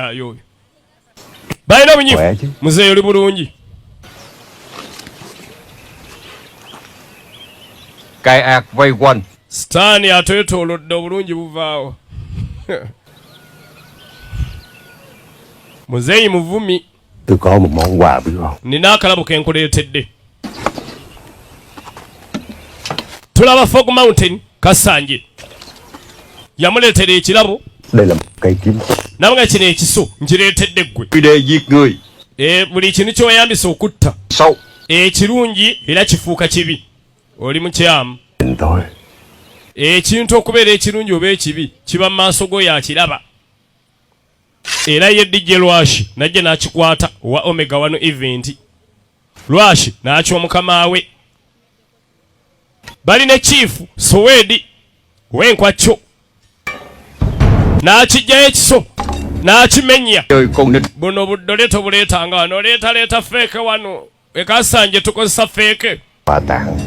yo balina bunyifu muzeeyo oli bulungi cai ạc vây quanh Stani atwetoolodde obulungi buvaawo muzeeyi muvumi tôi có một món quà với con. nina akalabo ke nkuleetedde tulaba Fog Mountain Kasanje yamuleetera ekirabo Đây là một cây kiếm nabanga kino ekiso nkireetedde ggwe để giết người buli kintu ky'oyambisa okutta sâu ekirungi era kifuuka kibi oli mukyamu thôi. ekintu okubeera ekirungi oba ekibi kiba mu maaso go yakiraba era ye DJ Lwashi najja n'akikwata owa Omega 1 event Lwashi n'akyo mukama we bali ne chief Sowedi wenkwacyo n'akijjayo ekiso n'akimenya chơi con nít buno buddole tobuleetanga wano leeta feeke wano ekasanje tukozesa feeke Quà tặng.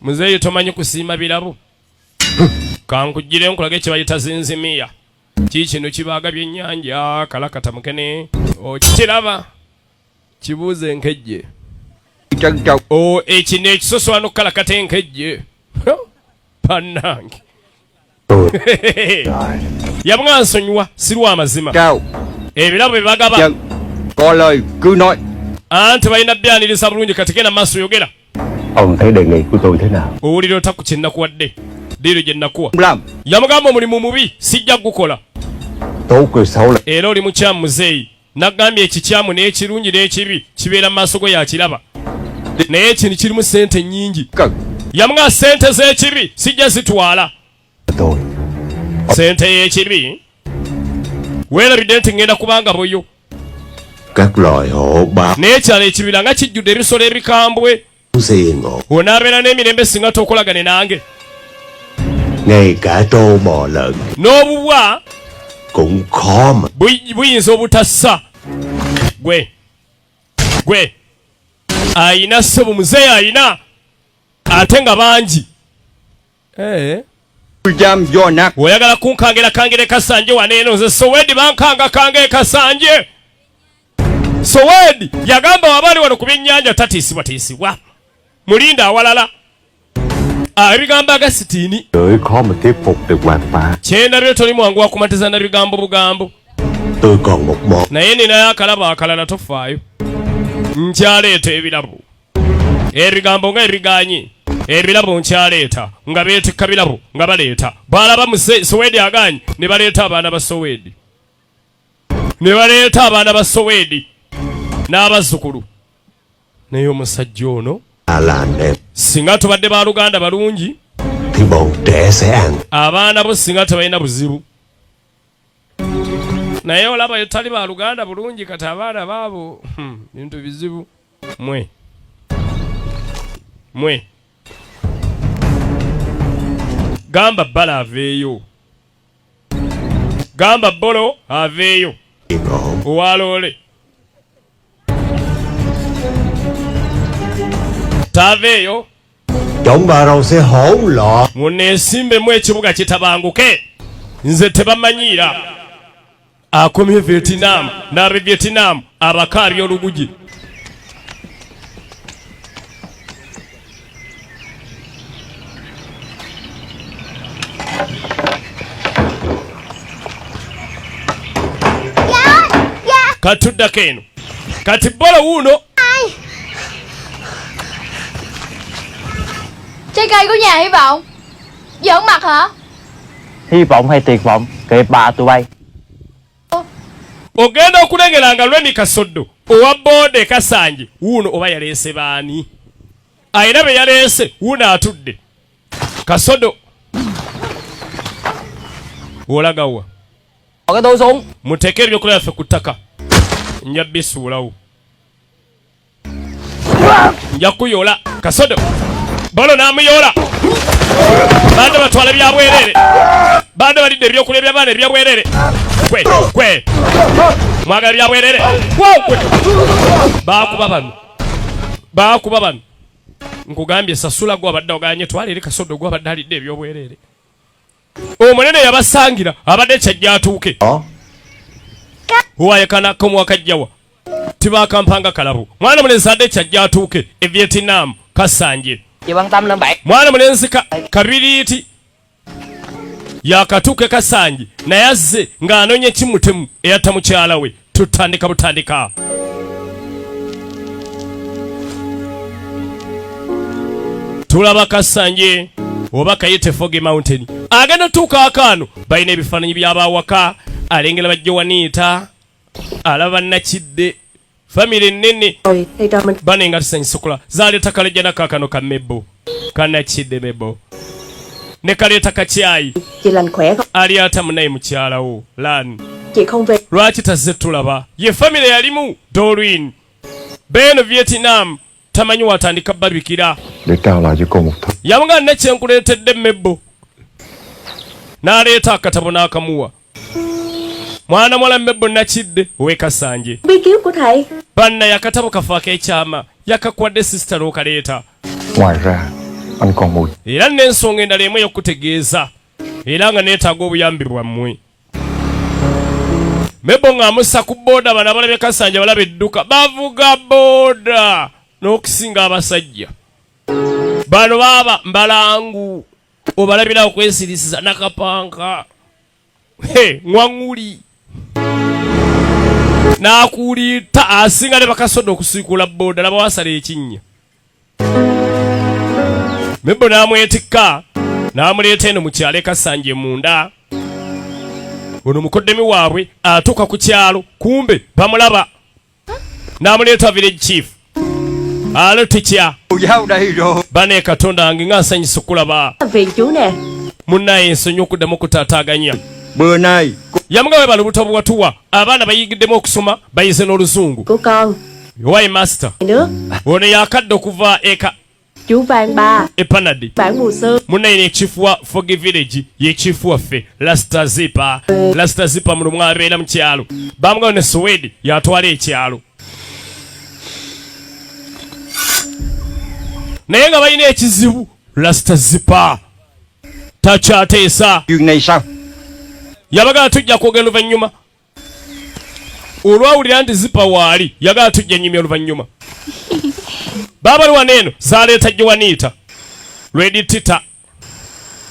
muzeeyi tomanyi kusiima birabo kankugire nkulage kye bayita zinzimiya kikino kibaaga byennyanja kalakata mukene okiraba kibuuze enkejje chân trâu ekino ekisoso wano kalakata enkejje pannange Tôi. Rồi. yabwa nsonyiwa si lwa mazima trao ebirabo bye bagaba chân có lời cứ nói anti balina byaniriza bulungi kati genda maaso yogera Ông thấy đề nghị của tôi thế nào? owulira otaku kye nnakuwadde diiro gye nnakuwa làm yamugamba omulimu mubi sijja gukola Tốt cười xấu là era oli mukyamu muzeeyi nagambye ekikyamu n'ekirungi n'ekibi kibeera mu maaso go yakiraba naye kino kirimu sente nnyingi cần yamuga sente z'ekibi sijja zitwala tôi. sente y'ekibi weerabidde nti ngenda kubanga boyo Các loài hổ báo n'ekyalo ekibira nga kijjudde ebisolo ebikambwe xiên ngộ. onaabeera n'emirembe singa tokolagane nange Ngay cả trâu bò lợn n'obubwa cũng khó mà. buyinza obutassa gwe ayina ssebo muzeeyi ayina ate nga bangi giam do nát oyagala kunkangera kangere Kasanje waneeno nze Sowedi bankanga kange Kasanje Sowedi yagamba wabali wano ku byennyanja tatiisibwa mulinda awalala ebigambo agasitiini Tôi khó mà thuyết phục được Hoàng Bá. kyendabye toli mwangu wakumatiza na bigambo bugambo Tôi còn một món naye ninayo akalabo akalala tofaayo nkyaleeta ebirabo ebigambo nga ebiganye ebirabo nkyaleeta nga beetikka birabo nga baleeta balaba Sowedi aganye ne baleeta abaana ba Sowedi n'abazzukulu naye omusajja ono là đẹp singa tubadde baluganda balungi thì bọn trẻ sẽ ăn. abaana bo singa tebalina buzibu naye olaba etali baluganda bulungi kati abaana baabo bintu bizibu mwe gamba bbala aveeyo gamba bolo aveeyo Yên ổn. owaloole taveeyo Chúng bà rồi sẽ hỗn loạn. muneesimbemu ekibuga kitabanguke nze tebamanyiira akomye Vietnam n'abe Vietnam abakaabya olugugi katuddako eno kati bolo wuuno Trái cây của nhà Hy vọng. Giỡn mặt hả? Hy vọng hay tuyệt vọng kệ bà tụi bay. ogenda okulengeranga Lweni Kasoddo owa Bode Kasanje wuuno oba yaleese baani ayina be yaleese wuuno atudde Kasoddo olagawa Cái tôi xuống. muteeke ebyokulya byaffe ku ttaka nja bisuulawo nja kuyola Kasoddo bolo n'amuyoola bande batwala byabwerere bande balidde ebyokulya by'abaana ebyabwerere kwe mwagala byabwerere baakuba bano nkugambye sasula gwabadde oganye twala eri Kasoddo gwabadde alidde ebyobwerere omunene yabasangira abadde kyajja atuuke huwayekana komu wakajjawa tibakampanga kalabu mwana mulenzi adde kyajja atuuke e Vietnam Kasanje Chị quan tâm lên bạn. mwana mulenzi kabiriiti yakatuuke Kasanje naye azze ng'anoonya kimutemu eyatta mukyala we tutandika butandika tulaba Kasanje oba kayite Foggy Mountain agenda tuuka akaano balina ebifaananyi by'abawaka alengera bajja waniita alaba Nakidde family nene banenga tusanyisukula zaleeta kalejja nakakano ka Mebbo Kanakidde Mebbo ne kaleeta Kakyayi Chị lành khỏe không? ali atamunaye mukyala wo Lan Chị không về. lwaki tazze tulaba ye family yalimu Doreen beno Vietnam tamanyi watandika babikira Để trao lại cho cô một thứ. yamugana nekyenkuleetedde Mebbo n'aleeta akatabo n'akamuwa mwana mwala Mebbo Nakidde ow'e Kasanje Bí kíp của thầy. banna yakatabo kafa ak'ekyama yakakwadde sisita n'okaleeta Ngoài ra, anh còn một era n'ensonga endala emu ey'okutegeeza era nga neetaaga obuyambi bwammwe Mebbo ng'amussa ku booda bano abalabe Kasanje balaba edduka bavuga booda n'okusinga abasajja bano baaba mbalangu obalabira okwesirisiza nakapanka ngwaŋŋuli n'akuliita asinga ne bakasoda okusiikula booda laba wasala ekinnya Mebbo n'amwetikka n'amuleeta eno mu kyalo e Kasanje munda ono mukoddemi waabwe atuuka ku kyalo kumbe bamulaba n'amuleeta village chief alo tikya Giao đây rồi. bane Katonda wange nga nsanyusa okulaba Viện chú nè. munnaye ensonyi okuddamu okutaataaganya Bữa nay yamuga webala obutabo bwatuwa abaana bayigiddemu okusoma bayize n'oluzungu Của con. owai master Nước. ono yakadde okuva eka Chú Vàng Ba. epanadi Bản mùa sương. munnaye nekifu wa Foggy village yekifu waffe Rasta Zipa muno mwabeera mu kyalo bamugawo ne Swede yatwala ekyalo naye nga balina ekizibu Rasta Zipa takyateesa chuyện này sao? yabagala tujja kwogera oluvannyuma olwawulira nti Zipa waali yagala tujja nnyimya oluvannyuma baabali wano eno zaleeta Joanita Lady Tita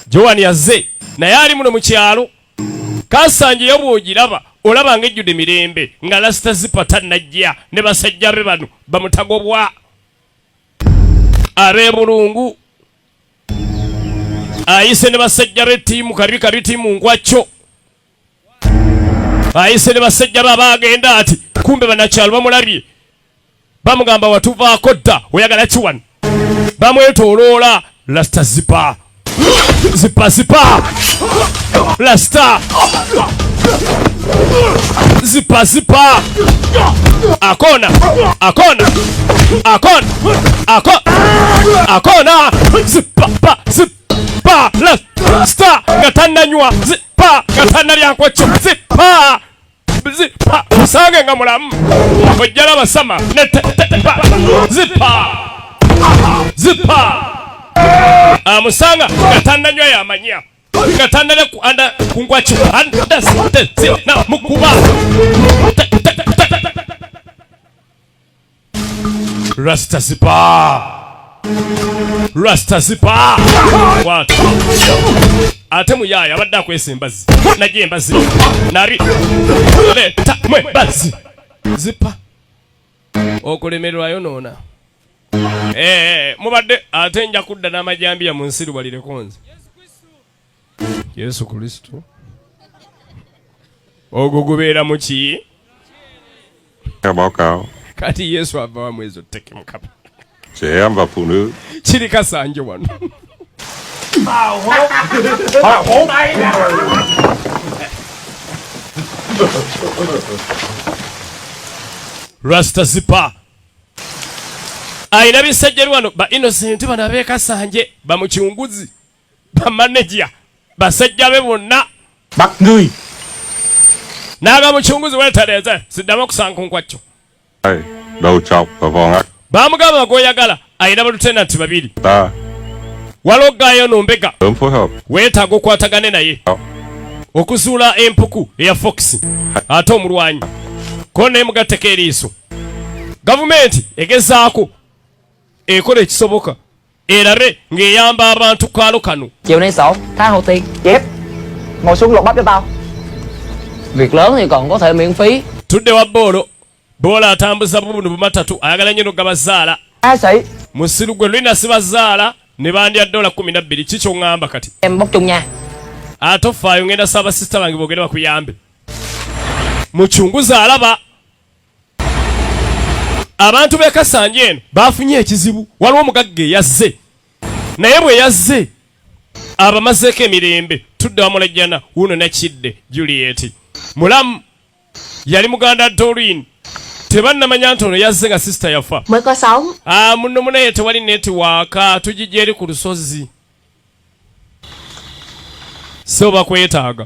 Joan yazze naye ali muno mu kyalo Kasanje yo bw'ogiraba olaba ng'ejjudde mirembe nga Rasta Zipa tannajja ne basajja be bano bamutagobwa ab'ebulungu ayise ne basajja b'ettiimu kabi ttiimu Ngwacco ayise ne basajja be abaagenda ati kumbe bannakyalo bamulabye bamugamba watuvaako dda oyagala ki wano bamwetooloola Rasta Zipa Rasta Zipa akona Zipa Rasta nga tannanywa Zipa nga tannalya Ngwacco Zipa musange nga mulamu ojjala basama Zipa amusanga nga tannanywa yamanya nga tannalya ku Ngwacco na mukuba Rasta Zipa watu ate muyaaya abadde akwesa embazi najja embazi nari leeta mwe bazi Zipa okulemerwayo noona mubadde ate nja kudda n'amajambiya mu nsi lubalireko nze Yesu Kristo ogwo gubeera mu ki Theo báo cáo, kati Yesu ava wa mwezi oteke mukapa trẻ em và phụ nữ kiri Kasanje wano Rasta Zipa ayina bisajja wano ba innocent bano ab'e Kasanje bamukyunguzi bamaneja basajja be bonna Bắt ngươi. naga mukyunguzi weetereze siddamu okusanga Ngwacco Đây, đầu trọc và vò ngắc bamugamba gw'oyagala ayina balutenanti babiri ta walogaayo nombega sớm phối hợp weetaaga okwatagane naye okuzuula empuku eya Fox ate omulwanyi ko ne mugatteko eriiso. Gavumenti egezaako ekola ekisoboka erabe ng'eyamba abantu kaalo kano. Chiều nay sổ, tha hồ tiền. Chép. Ngồi xuống lột bắp cho tao. Việc lớn thì còn có thể miễn phí. Tudde wa Boolo. Boolo atambuza bubuno bumatatu ayagala nnyo nogga bazaala. Sĩ. Musiru gwe lwina si bazaala ne bandya $12 kikyo ngamba kati. Em bốc chung nha. Ate ofaayo ngenda saba sista bange boogere bakuyambe. Muchunguza alaba. Abantu b'e Kasanje eno bafunye ekizibu. Waliwo omugagga eyazze. Naye bwe yazze abamazeeko emirembe tudde wamulajjana wuno Nakidde Juliet. Mulamu yali muganda Doreen. Tebannamanya nti ono yazze nga sista yafa. Mới có sống. Muno munaye tewali netiwaaka tugijja eri ku lusozi. So bakwetaaga.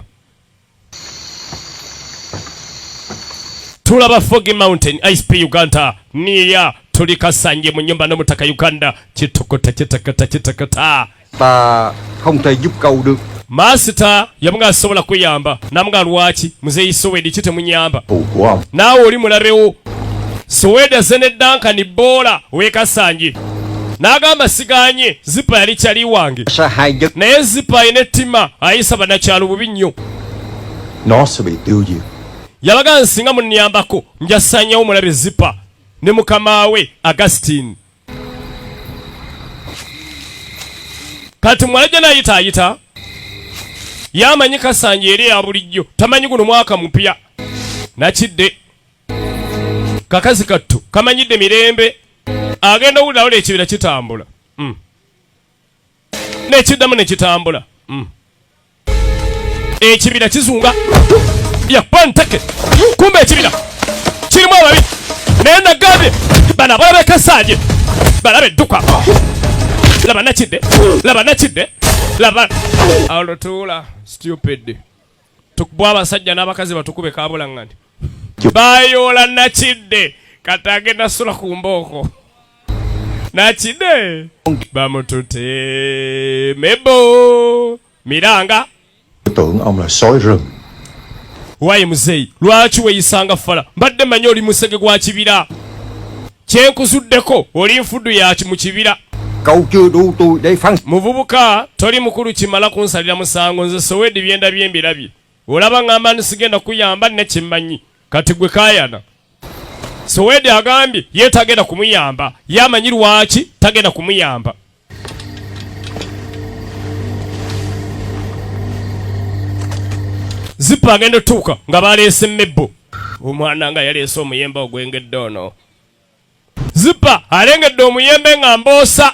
Tulaba Foggy Mountain, ISP Uganda, niya tuli Kasanje mu nyumba n'omutaka Uganda, kitakata. Ta không thể giúp cậu được. Master yamnga asobola kuyamba, namga lwaki muzeyi Sowedi kite munyamba. Wow. Naawe oli mulabewo. Sowedi azene Duncan Bola w'e Kasanje. N'agamba siganye zipa yali kyali wange. Sa hai giấc Naye zipa enettima ayisa bannakyalo bubi nnyo. Nó sẽ bị tiêu diệt. Yabaga nsinga munnyambako njasanyawo mulabe zipa ne mukama we Augustine. Kati mwalajja n'ayita yamanyi Kasanje eri ya bulijjo tamanyi guno mwaka mupya. Nakidde kakazi kattu kamanyidde mirembe agenda owulirawo ekibira kitambula. Nekiddamu ne kitambula. Ekibira kizunga yapantake kumbe ekibira kirimu ababi naye nagambye bano abalabe Kasanje balabe edduka. Laba Nakidde laba olutuula stupid tukubwa abasajja n'abakazi batukube kabulaŋŋandi bayoola Nakidde kati agenda sula ku mbooko. Nakidde bamutute Mebo Miranga. Tưởng ông là sói rừng. Wayi muzeyi lwaki weeyisanga fala mbadde manyi oli musege gwa kibira kyenkuzuddeko oli nfuddu yaki mu kibira. cậu chưa đủ tuổi để phán. Muvubuka toli mukulu kimala kunsalira musango nze Sowedi byenda byembirabye olaba ngamba nsigenda kuyamba ne kimmanyi kati gwe kaayana. Sowedi agambye ye tagenda kumuyamba yamanyi lwaki tagenda kumuyamba. Zipa agenda otuuka nga baleese Mebo omwana nga yaleese omuyembe ogwengedde ono. Zipa alengedde omuyembe nga mboosa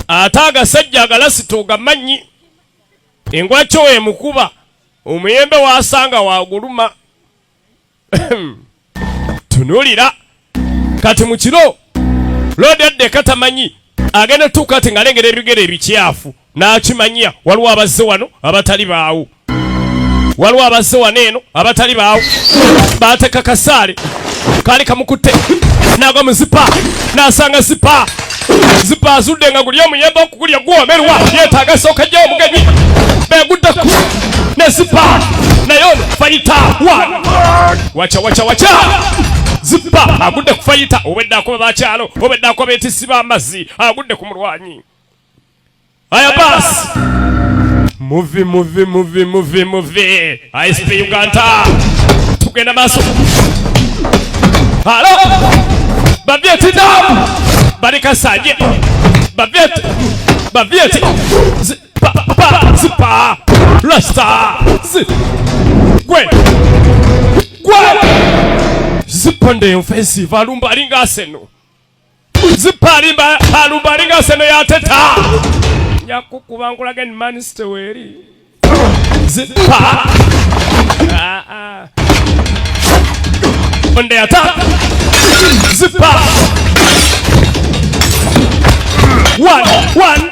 ate agasajja agalasita ogamanyi engwakyo emukuba omuyembe waasanga waguluma. Tunuulira kati mu kiro loodi adde katamanyi agenda otuuka ati ng'alengera ebigere ebikyafu n'akimanya waliwo abazze wano abatali baawo. Waliwo abazze wano eno abatali baawo baateka kasaale kaali kamukutte n'agwa mu zipa n'asanga zipa azudde nga guli omuyembe okugulya gwomerwa yeetaaga sooka gye omugenyi beguddeku ne zipa naye ono fayita wacha zipa agudde ku fayita obedde akoba bakyalo obedde akoba beetissi b'amazzi agudde ku mulwanyi. Aya basi Movie. ISP Uganda. Tugenda maaso. Halo. Bavyeti down. Bali Kasanje. Bavyeti. Zipa. Rasta. Gwe. Zipa nde offensive. Alumba alinga aseno. Zipa alumba alinga aseno ya teta. Yakukubangula gen maniste weri. Zipa. On the attack. Zipa. One.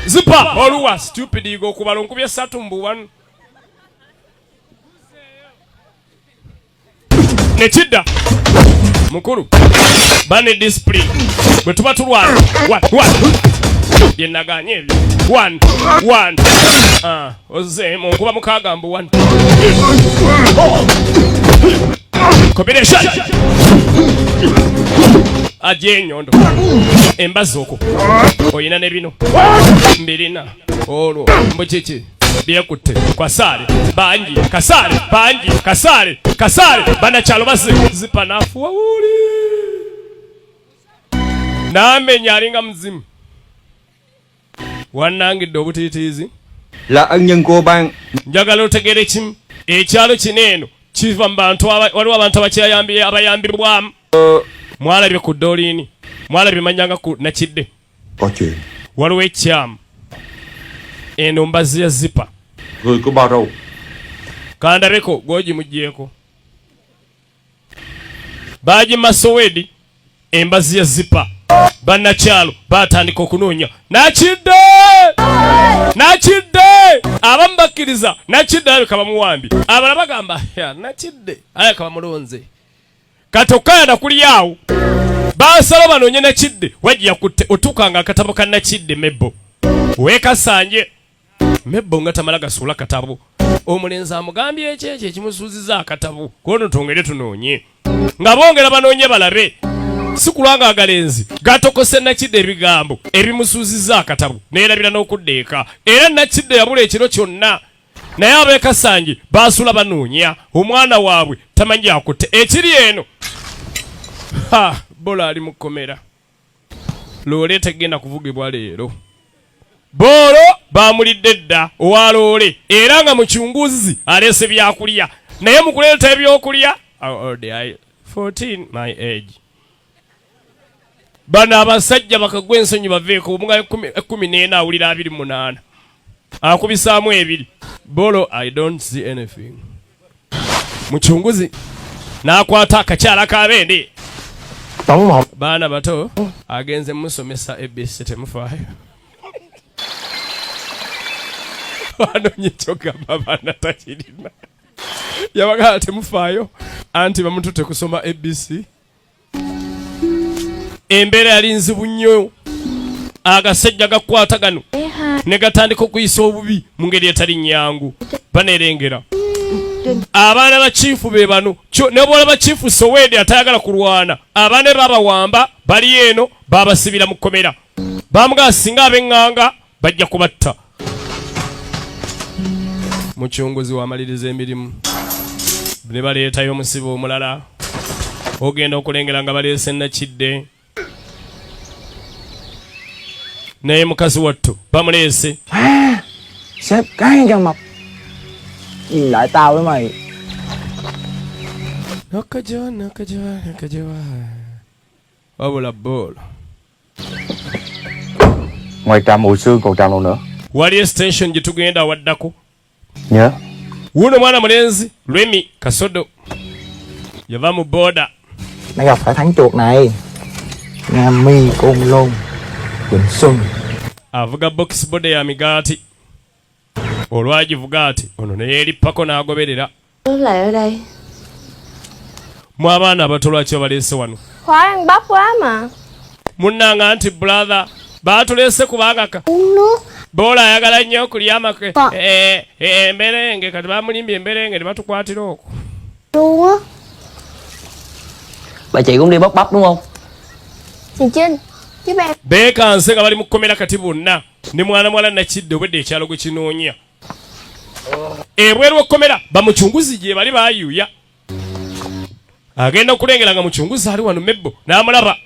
Zipa. Oluwa stupid igo kubalonku bya satumbu one. Nekidda. Mukuru. Bane discipline. Bwe tuba tulwana. One. Yenaganye ebyo. 1 1 oze munkuba mukaaga mbu 1 combination aje nyondo embazi okwo oyina ne bino mbirina olwo mbuchichi byekutte kwasale bangi kasale banachalo bazipa nafu wawuli namenya alinga mzimu wanangidde obutitiizi là ân nhân của ban. njagala otegere kimu ekyalo kineno kiva mu bantu waliwo abantu abayambibwamu mwalabye ku dolini mwalabye manyanga ku nakidde Có chuyện. waliwo ekyamu eno mbazi ya zipa Người của bao râu. kandabeko gwogimugyeko bagima Sowedi embazi ya zipa bannakyalo batandika okunoonya nakidde abamu bakkiriza nakidde alabika bamuwambi abala bagamba nakidde alabika bamulonze katokayana kuli awo basala banoonye nakidde wajja kutte otukanga akatabo ka nakidde Mebbo weekasanje Mebbo nga tamala gasuula katabo omulenzi amugambye ekyo ekimusuuziza akatabo kono tongere tunoonye nga bongera banoonye balabe sikulanga agalenzi gatokose nakidde ebigambo ebimusuuziza akatabo neerabira n'okuddeeka era nakidde yabula ekiro kyonna naye abeekasanje baasula banoonya omwana waabwe tamanyi akutte ekiri eno bola ali mu kkomera loole tegenda kuvugibwa leero boolo baamulidde dda owa loole era nga mukyunguzi aleese byakulya naye mu kuleeta ebyokulya 14 my age bano abasajja bakagwa ensonyi baveeko omunga 14 awulira 28 akubisaamu 2 bolo I don't see anything mukyunguzi n'akwata akakyala kabende baana bato agenze musomesa ABC temufaayo wanonye kyogamba baana takirina yabagala temufaayo anti bamutute kusoma ABC embeera yali nzibu nnyo agasajja gakwata gano ne gatandika okuyisa obubi mu ngeri etali nnyangu banerengera abaana ba chifu be bano ne bwolaba chifu Sowedi atayagala kulwana abaana babawamba bali eno babasibira mu kkomera bamuga singa abenganga bajja kubatta mukyunguzi wamaliriza emirimu ne baleetayo omusibo omulala ogenda okulengera nga baleese nakidde naye mukazi wattu bamuleese Sếp cái cho mập. Nhìn lại tao với mày. nakajoa wabula bolo Ngoài trạm mùi xương còn trạm nào nữa? wali station gitugenda waddako Nhớ. wuno mwana mulenzi Remy Kasodo yava mu boda Mày gặp phải thằng chuột này. Nam mi côn lôn. Quỳnh Xuân. avuga box boda ya migaati olwagivuga ati ono naye erippako n'agoberera Nó lại ở đây. mu abaana abato lwaki baleese wano Khoái ăn bắp quá mà. munnanga anti brother baatuleese kubanga Uống nước. boola ayagala nnyo okulya amake Pa. emberenge kati bamulimbye emberenge ne batukwatira okwo Luôn á. Bà chị cũng đi bóc bắp đúng không? Chị Trinh. Giúp em. beekanse nga bali mu kkomera kati bonna ne mwana mwala nakidde obwedde ekyalo gwe kinoonya ebweru w'ekkomera bamukyunguzi gye bali baayuuya agenda okulengera nga mukyunguzi ali wano Mebbo n'amulaba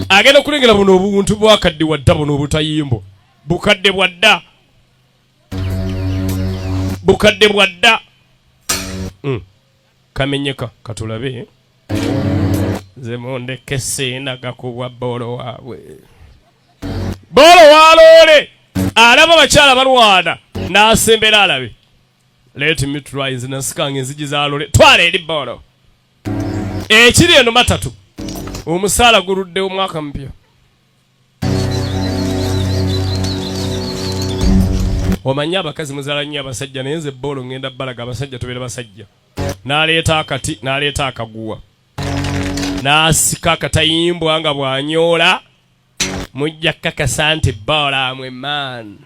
agenda okulengera buno obuntu bwakadde wadda buno obutayimbo bukadde bwadda kamenyeka katulabe ze mondeke seena gakubwa boolo waabwe boolo waloole alaba bakyala balwana n'asembera alabe let me try nze nasikanga enzigi zaloole twala eri boolo ekiri eno matatu omusaala guludde omwaka mpya omanyi abakazi muzaala nnyo abasajja naye nze boolo ngenda balaga abasajja tubeere basajja n'aleeta akati n'aleeta akaguwa n'asika akatayimbwa nga bw'anyoola mujja kakasa nti boola mwe man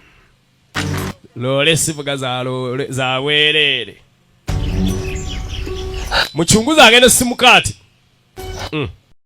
loole sivuga za weerere muchunguza agenda simukati